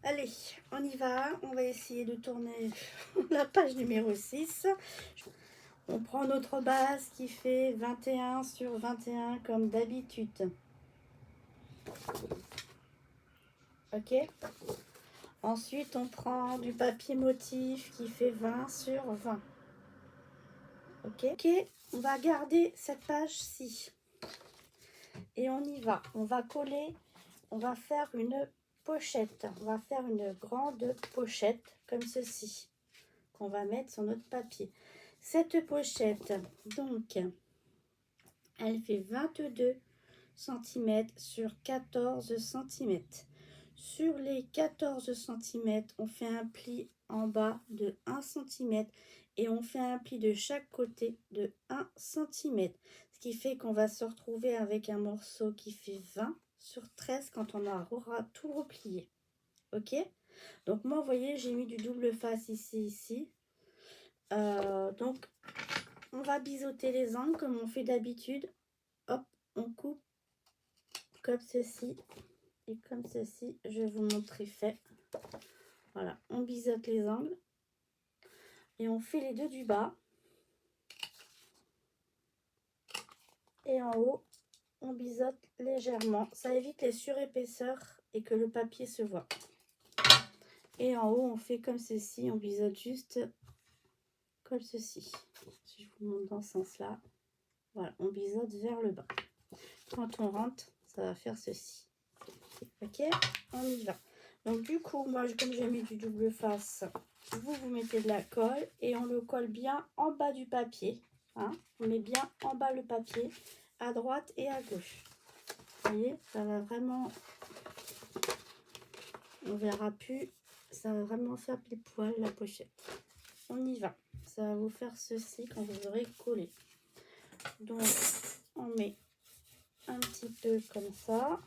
Allez, on y va. On va essayer de tourner la page numéro 6. On prend notre base qui fait 21 sur 21 comme d'habitude. Ok. Ensuite, on prend du papier motif qui fait 20 sur 20. Ok. Ok, on va garder cette page-ci. Et on y va. On va coller, on va faire une pochette. On va faire une grande pochette comme ceci, qu'on va mettre sur notre papier. Cette pochette, donc, elle fait 22 cm sur 14 cm. Sur les 14 cm, on fait un pli en bas de 1 cm et on fait un pli de chaque côté de 1 cm. Ce qui fait qu'on va se retrouver avec un morceau qui fait 20 sur 13 quand on aura tout replié. Ok? Donc moi, vous voyez, j'ai mis du double face ici. Donc, on va biseauter les angles comme on fait d'habitude. Hop, on coupe comme ceci et comme ceci. Je vais vous montrer fait. Voilà, on biseaute les angles et on fait les deux du bas. Et en haut, on biseaute légèrement. Ça évite les surépaisseurs et que le papier se voit. Et en haut, on fait comme ceci. On biseaute juste comme ceci. Si je vous montre dans ce sens-là. Voilà, on biseaute vers le bas. Quand on rentre, ça va faire ceci. Ok, on y va. Donc du coup, moi, comme j'ai mis du double face, vous mettez de la colle et on le colle bien en bas du papier. Hein, on met bien en bas le papier, à droite et à gauche. Vous voyez, ça va vraiment, on verra plus, ça va vraiment faire pile poil la pochette. On y va. Ça va vous faire ceci quand vous aurez collé. Donc, on met un petit peu comme ça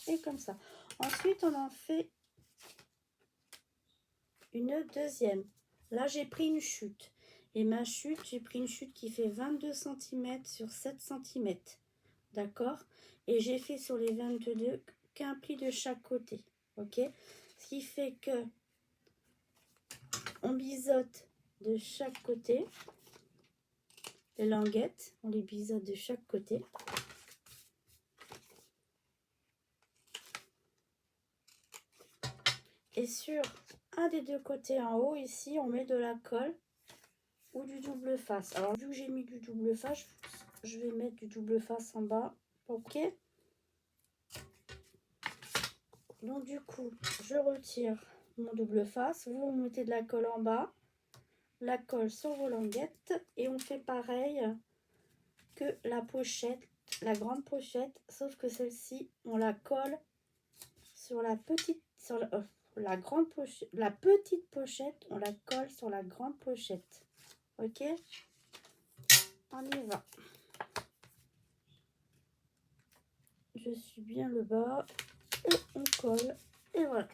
et comme ça. Ensuite, on en fait une deuxième. Là, j'ai pris une chute. Et ma chute, j'ai pris une chute qui fait 22 cm sur 7 cm. D'accord? Et j'ai fait sur les 22 qu'un pli de chaque côté. Ok? Ce qui fait que on biseaute de chaque côté. Les languettes, on les biseaute de chaque côté. Et sur un des deux côtés en haut, ici, on met de la colle ou du double face. Alors, vu que j'ai mis du double face, je vais mettre du double face en bas. Ok? Donc, du coup, je retire mon double face. Vous mettez de la colle en bas. La colle sur vos languettes. Et on fait pareil que la pochette, la grande pochette. Sauf que celle-ci, on la colle sur la petite... Sur la grande pochette, la petite pochette, on la colle sur la grande pochette. Ok, on y va. Je suis bien le bas et on colle et voilà.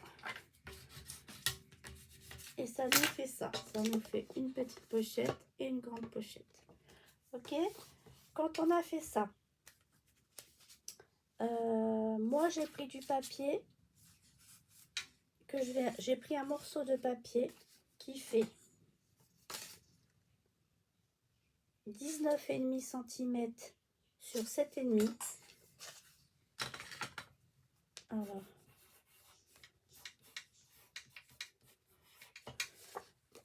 Et ça nous fait ça. Ça nous fait une petite pochette et une grande pochette. Ok, quand on a fait ça, moi j'ai pris du papier que j'ai pris un morceau de papier qui fait 19,5 cm sur 7,5. Alors,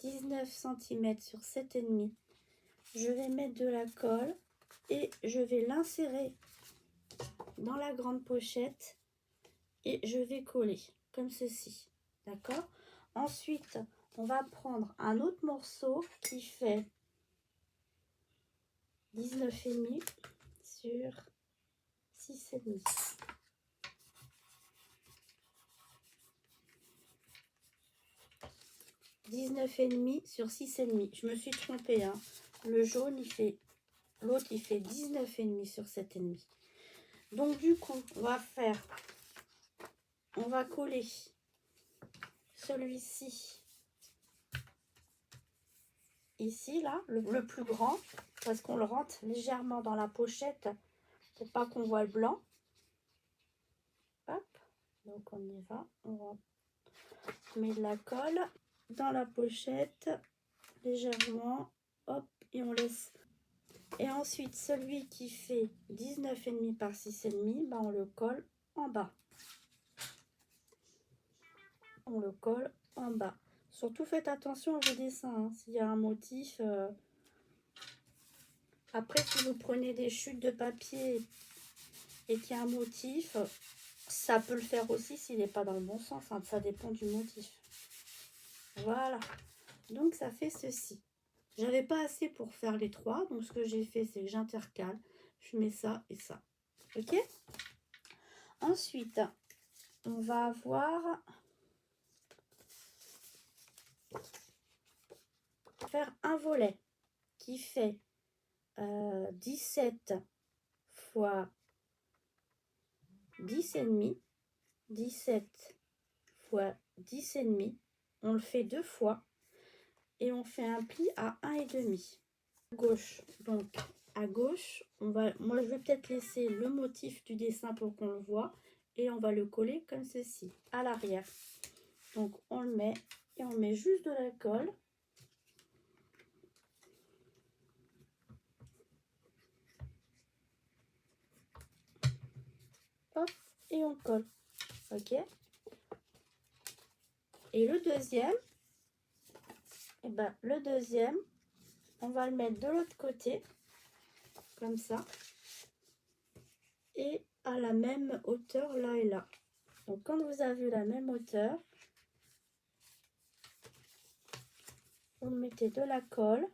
19 cm sur 7,5. Je vais mettre de la colle et je vais l'insérer dans la grande pochette et je vais coller comme ceci. D'accord? Ensuite, on va prendre un autre morceau qui fait 19,5 sur 6,5. 19,5 sur 6,5. Je me suis trompée. Hein. Le jaune, il fait... L'autre, il fait 19,5 sur 7,5. Donc, du coup, on va coller celui-ci ici, là, le plus grand, parce qu'on le rentre légèrement dans la pochette pour pas qu'on voit le blanc. Hop, donc on y va, on rentre On met de la colle dans la pochette, légèrement, hop, et on laisse. Et ensuite, celui qui fait 19,5 par 6,5, bah, on le colle en bas. On le colle en bas. Surtout faites attention à vos dessins, hein, s'il y a un motif. Après, si vous prenez des chutes de papier et qu'il y a un motif, ça peut le faire aussi s'il n'est pas dans le bon sens, hein, ça dépend du motif. Voilà, donc ça fait ceci. J'avais pas assez pour faire les trois, donc ce que j'ai fait, c'est que j'intercale. Je mets ça et ça. Ok. Ensuite, on va avoir... faire un volet qui fait 17 fois 10,5. 17 fois 10,5. On le fait 2 fois. Et on fait un pli à 1,5. À gauche, donc à gauche, moi je vais peut-être laisser le motif du dessin pour qu'on le voit. Et on va le coller comme ceci, à l'arrière. Donc on le met et on met juste de la colle. Hop, et on colle. Ok. Et le deuxième, et ben le deuxième, on va le mettre de l'autre côté, comme ça. Et à la même hauteur là et là. Donc quand vous avez la même hauteur, vous mettez de la colle.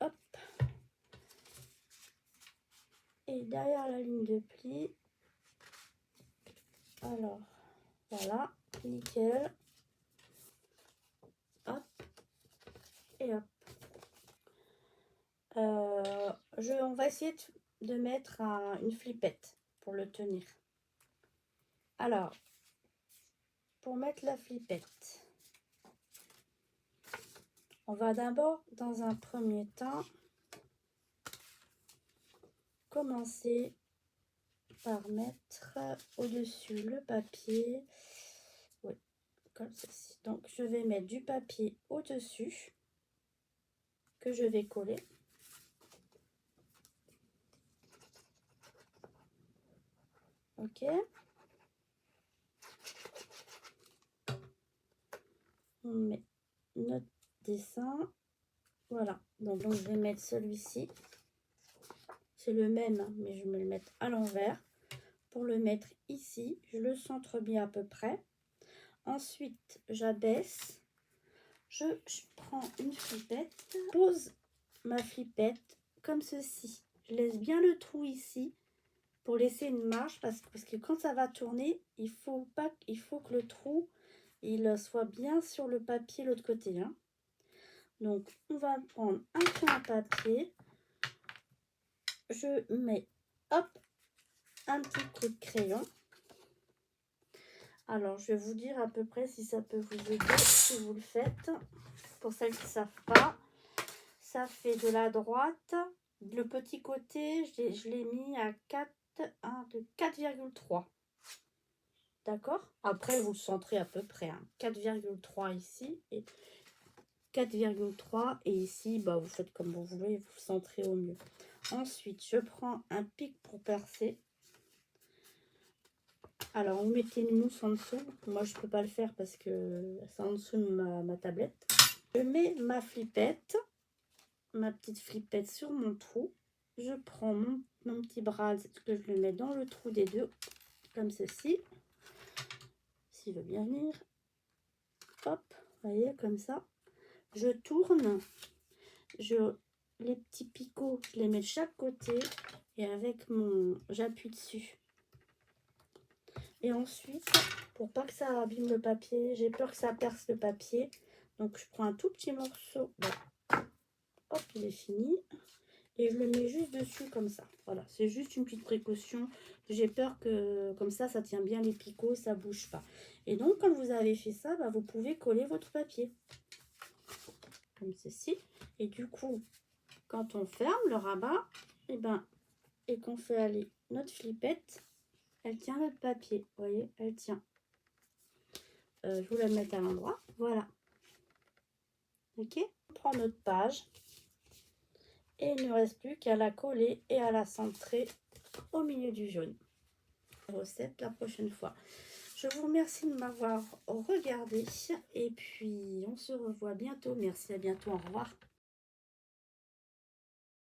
Hop. Et derrière la ligne de pli, alors voilà, nickel. Hop. Et hop. On va essayer de mettre une flippette pour le tenir. Alors, pour mettre la flippette, on va d'abord, dans un premier temps, commencer par mettre au-dessus le papier. Oui, comme ceci. Donc, je vais mettre du papier au-dessus que je vais coller. Ok. On met notre dessin. Voilà. Donc je vais mettre celui-ci. C'est le même, hein, mais je vais me le mettre à l'envers. Pour le mettre ici, je le centre bien à peu près. Ensuite, j'abaisse. Je prends une flippette. Pose ma flippette comme ceci. Je laisse bien le trou ici pour laisser une marge parce que quand ça va tourner, il faut que le trou il soit bien sur le papier l'autre côté. Hein. Donc, on va prendre un fond à papier. Je mets, hop, un petit coup de crayon. Alors, je vais vous dire à peu près si ça peut vous aider si vous le faites. Pour celles qui ne savent pas, ça fait de la droite. Le petit côté, je l'ai mis à 4,3. D'accord? Après, vous le centrez à peu près. Hein. 4,3 ici et 4,3. Et ici, bah, vous faites comme vous voulez, vous centrez au mieux. Ensuite, je prends un pic pour percer. Alors, vous mettez une mousse en dessous. Moi, je ne peux pas le faire parce que c'est en dessous de ma tablette. Je mets ma flippette, ma petite flippette sur mon trou. Je prends mon petit bras, que je le mets dans le trou des deux, comme ceci. S'il veut bien venir. Hop, vous voyez, comme ça. Je tourne. Les petits picots, je les mets de chaque côté. Et avec j'appuie dessus. Et ensuite, pour pas que ça abîme le papier, j'ai peur que ça perce le papier. Donc, je prends un tout petit morceau. Hop, il est fini. Et je le mets juste dessus comme ça. Voilà, c'est juste une petite précaution. J'ai peur que comme ça tient bien les picots, ça bouge pas. Et donc, quand vous avez fait ça, bah, vous pouvez coller votre papier. Comme ceci. Et du coup, quand on ferme le rabat, et qu'on fait aller notre flippette, Elle tient notre papier. Vous voyez, elle tient. Je vous la mets à l'endroit. Voilà. Ok. On prend notre page. Et il ne reste plus qu'à la coller et à la centrer au milieu du jaune. Recette la prochaine fois. Je vous remercie de m'avoir regardé. Et puis, on se revoit bientôt. Merci, à bientôt. Au revoir.